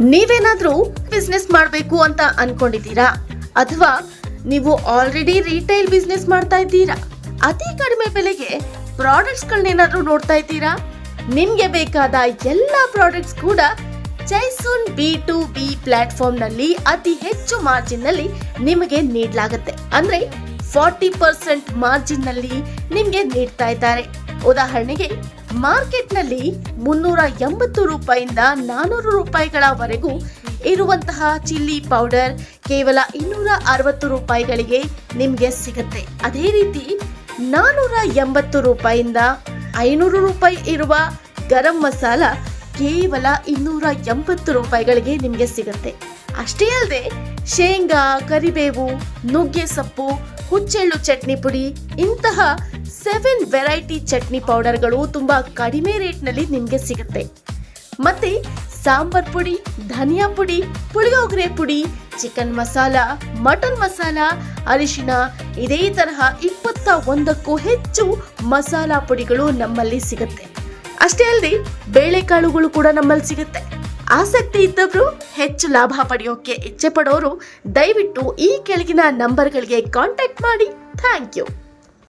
ನೀವೇನಾದ್ರೂ ಬಿಸ್ನೆಸ್ ಮಾಡಬೇಕು ಅಂತ ಅನ್ಕೊಂಡಿದ್ದೀರಾ ಅಥವಾ ನೀವು ಆಲ್ರೆಡಿ ರಿಟೇಲ್ ಬಿಸ್ನೆಸ್ ಮಾಡ್ತಾ ಇದ್ದೀರಾ? ಅತಿ ಕಡಿಮೆ ಬೆಲೆಗೆ ಪ್ರಾಡಕ್ಟ್ಸ್ ಗಳನ್ನೇನಾದ್ರೂ ನೋಡ್ತಾ ಇದ್ದೀರಾ? ನಿಮ್ಗೆ ಬೇಕಾದ ಎಲ್ಲಾ ಪ್ರಾಡಕ್ಟ್ಸ್ ಕೂಡ ಜೈಸೂನ್ B2B ಪ್ಲಾಟ್ಫಾರ್ಮ್ ನಲ್ಲಿ ಅತಿ ಹೆಚ್ಚು ಮಾರ್ಜಿನ್ ನಲ್ಲಿ ನಿಮಗೆ ನೀಡಲಾಗುತ್ತೆ. ಅಂದ್ರೆ 40% ಮಾರ್ಜಿನ್ ನಲ್ಲಿ ನಿಮ್ಗೆ ನೀಡ್ತಾ ಇದ್ದಾರೆ. ಉದಾಹರಣೆಗೆ ಮಾರ್ಕೆಟ್ ನಲ್ಲಿ 380 ರೂಪಾಯಿಂದ 400 ರೂಪಾಯಿಗಳವರೆಗೂ ಇರುವಂತಹ ಚಿಲ್ಲಿ ಪೌಡರ್ ಕೇವಲ 260 ರೂಪಾಯಿಗಳಿಗೆ ನಿಮ್ಗೆ ಸಿಗುತ್ತೆ. ಅದೇ ರೀತಿ 480 ರೂಪಾಯಿಂದ 500 ರೂಪಾಯಿ ಇರುವ ಗರಂ ಮಸಾಲ ಕೇವಲ 280 ರೂಪಾಯಿಗಳಿಗೆ ನಿಮ್ಗೆ ಸಿಗುತ್ತೆ. ಅಷ್ಟೇ ಅಲ್ಲದೆ ಶೇಂಗಾ, ಕರಿಬೇವು, ನುಗ್ಗೆ ಸೊಪ್ಪು, ಹುಚ್ಚೆಳ್ಳು ಚಟ್ನಿ ಪುಡಿ ಇಂತಹ 7 ವೆರೈಟಿ ಚಟ್ನಿ ಪೌಡರ್ಗಳು ತುಂಬಾ ಕಡಿಮೆ ರೇಟ್ ನಲ್ಲಿ ನಿಮ್ಗೆ ಸಿಗುತ್ತೆ. ಮತ್ತೆ ಸಾಂಬಾರ್ ಪುಡಿ, ಧನಿಯಾ ಪುಡಿ, ಪುಳಿಯೋಗರೆ ಪುಡಿ, ಚಿಕನ್ ಮಸಾಲ, ಮಟನ್ ಮಸಾಲ, ಅರಿಶಿನ ಇದೇ ತರಹ 21ಕ್ಕೂ ಹೆಚ್ಚು ಮಸಾಲಾ ಪುಡಿಗಳು ನಮ್ಮಲ್ಲಿ ಸಿಗುತ್ತೆ. ಅಷ್ಟೇ ಅಲ್ಲದೆ ಬೇಳೆಕಾಳುಗಳು ಕೂಡ ನಮ್ಮಲ್ಲಿ ಸಿಗುತ್ತೆ. ಆಸಕ್ತಿ ಇದ್ದವರು, ಹೆಚ್ಚು ಲಾಭ ಪಡೆಯೋಕೆ ಇಚ್ಛೆ ಪಡೋರು ದಯವಿಟ್ಟು ಈ ಕೆಳಗಿನ ನಂಬರ್ಗಳಿಗೆ ಕಾಂಟ್ಯಾಕ್ಟ್ ಮಾಡಿ. Thank you.